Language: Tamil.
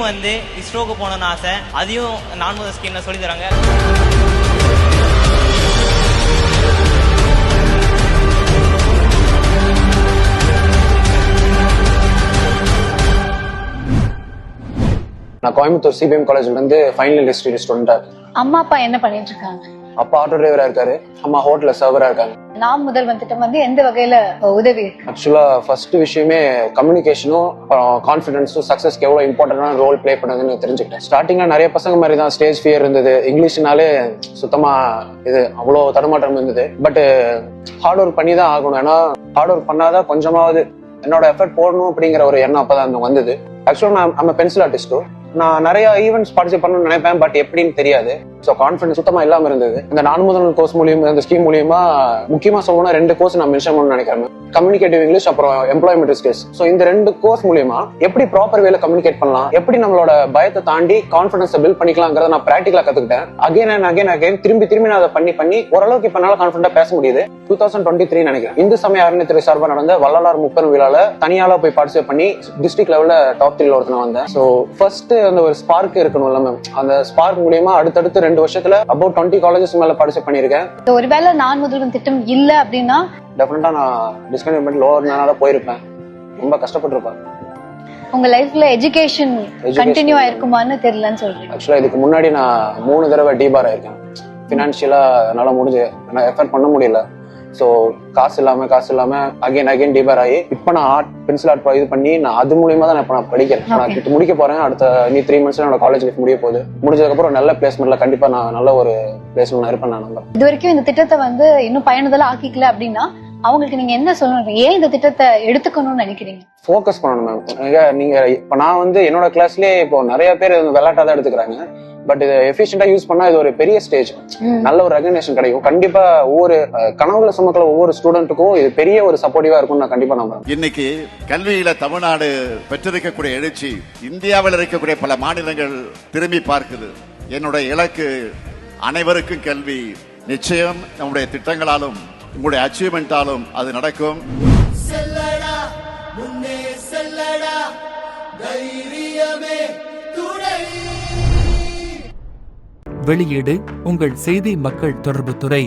எனக்கும் வந்து இஸ்ரோக்கு போகணும்னு ஆசை. அதையும் நான் முதல் ஸ்கீம்ல சொல்லி தராங்க. நான் கோயம்புத்தூர் சிபிஎம் காலேஜ்ல இருந்து ஃபைனல் ஹிஸ்டரி ஸ்டூடெண்டா. அம்மா அப்பா என்ன பண்ணிட்டு இருக்காங்க? அப்பா ஆட்டோ டிரைவரா இருக்காரு, அம்மா ஹோட்டல்ல சர்வரா இருக்காங்க. நாம் முதல்வன் திட்டம் வந்து எந்த வகையில உதவி? ஆக்சுவலா ஃபர்ஸ்ட் விஷயமே கம்யூனிகேஷனும் கான்ஃபிடன்ஸும் சக்சஸ்க்கு எவ்வளவு இம்பார்ட்டன்டான ரோல் பிளே பண்ணுதுன்னு தெரிஞ்சுக்கிட்டேன். ஸ்டார்டிங்ல நிறைய பசங்க மாதிரி தான் ஸ்டேஜ் ஃபியர் இருந்தது, இங்கிலீஷ்னாலே சுத்தமா இது அவ்வளவு தடுமாற்றம் இருந்தது. பட் ஹார்ட் ஒர்க் பண்ணி தான் ஆகணும். ஏன்னா ஹார்ட் ஒர்க் பண்ணாதான் கொஞ்சமாவது என்னோட எஃபர்ட் போடணும் அப்படிங்கிற ஒரு எண்ணம் அப்பதான் வந்தது. ஆக்சுவலா நான் பென்சில் ஆர்டிஸ்டோ, நான் நிறைய ஈவெண்ட்ஸ் பார்ட்டிசிபேட் பண்ணணும்னு நினைப்பேன், பட் எப்படின்னு தெரியாது. ஸோ கான்ஃபிடன்ஸ் சுத்தமா இல்லாம இருந்தது. இந்த நான் முதல் கோர்ஸ் மூலியமா, இந்த ஸ்கீம் மூலியமா முக்கியமா சொல்லணும்னா 2 கோர்ஸ் நான் மென்ஷன் பண்ணணும்னு நினைக்கிறேன். கம்யூனிகேட்டிவ் இங்கிலீஷ், அப்புறம் எம்ப்ளாய்மெண்ட் ஸ்கில்ஸ். ஸோ இந்த 2 கோர்ஸ் மூலியமா எப்படி ப்ராப்பர் வேல கம்யூனிகேட் பண்ணலாம், எப்படி நம்மளோட பயத்தை தாண்டி கான்ஃபிடன்ஸை பில்ட் பண்ணிக்கலாங்கிறத நான் பிராக்டிகலா கத்துக்கிட்டேன். அகைன் அண்ட் அகைன் திரும்பி நான் அதை பண்ணி ஓரளவுக்கு இப்ப என்னால கான்ஃபிடண்டா பேச முடியுது. 2023 நினைக்கிறேன் இந்து சமய அறநிலையத்துறை சார்பா நடந்த வள்ளலார் முப்பெரும் விழால தனியால போய் பார்ட்டிசிபேட் பண்ணி டிஸ்ட்ரிக்ட் லெவல்ல டாப் 3 ஒருத்தன வந்தேன். ஸோ ஃபர்ஸ்ட் அந்த ஒரு ஸ்பார்க் இருக்கணும்ல மேம், அந்த ஸ்பார்க் மூலியமா அடுத்தடுத்து 2 வருஷத்துல அபவுட் 20 காலேஜஸ் மேல பார்ட்டிசிபேட் பண்ணிருக்கேன். ஒருவேளை நான் முதல்வன் திட்டம் இல்ல அப்படின்னா டெஃபினட்டா நான் டிஸ்கண்டினியூ லோவர்னால போயிருப்பேன், ரொம்ப கஷ்டப்பட்டிருப்பேன். உங்க லைஃப்ல எஜுகேஷன் கண்டினியூ ஆயிருக்குமான்னு தெரியலன்னு சொல்றீங்க. ஆக்சுவலா இதுக்கு முன்னாடி நான் 3 தடவை டிபார் ஆயிருக்கேன். பினான்சியலா என்னால முடிஞ்சு எஃபர்ட் பண்ண முடியல. ஸோ காசு இல்லாம அகைன் டிபார் ஆகி இப்ப நான் ஆர்ட் பென்சில் ஆர்ட் இது பண்ணி நான் அது மூலியமா தான் நான் படிக்கிறேன். நான் முடிக்க போறேன். அடுத்த 3 மந்த்ஸ்ல என்னோட காலேஜ் லைஃப் முடிய போகுது. முடிஞ்சதுக்கு அப்புறம் நல்ல பிளேஸ்மெண்ட்ல கண்டிப்பா நான் நல்ல ஒரு பிளேஸ்மெண்ட் இருப்பேன் நான் நம்புறேன். இது வரைக்கும் இந்த திட்டத்தை வந்து இன்னும் பயனுதலா ஆக்கிக்கல அப்படின்னா அவங்களுக்கு நீங்க என்ன சொல்லணும்? ஏன் இந்த திட்டத்தை எடுத்துக்கணும்னு நினைக்கிறீங்க? ஃபோக்கஸ் பண்ணணும் மேம். நீங்க இப்ப நான் வந்து என்னோட கிளாஸ்லயே இப்போ நிறைய பேர் விளையாட்டா தான் எடுத்துக்கிறாங்க. பட் இது எஃபிஷியன்டா யூஸ் பண்ணா இது ஒரு பெரிய ஸ்டேஜ், நல்ல ஒரு ரெகக்னேஷன் கிடைக்கும். கண்டிப்பா ஒவ்வொரு கனவுல சுமக்கிற ஒவ்வொரு ஸ்டூடெண்ட்டுக்கும் இது பெரிய ஒரு சப்போர்ட்டிவா இருக்கும் நான் கண்டிப்பா நம்புறேன். இன்னைக்கு கல்வியில தமிழ்நாடு பெற்றிருக்கக்கூடிய எழுச்சி இந்தியாவில் இருக்கக்கூடிய பல மாநிலங்கள் திரும்பி பார்க்குது. என்னுடைய இலக்கு அனைவருக்கும் கல்வி. நிச்சயம் நம்முடைய திட்டங்களாலும் உங்களுடைய அச்சீவ்மெண்டாலும் அது நடக்கும். வெளியீடு உங்கள் செய்தி மக்கள் தொடர்புத்துறை.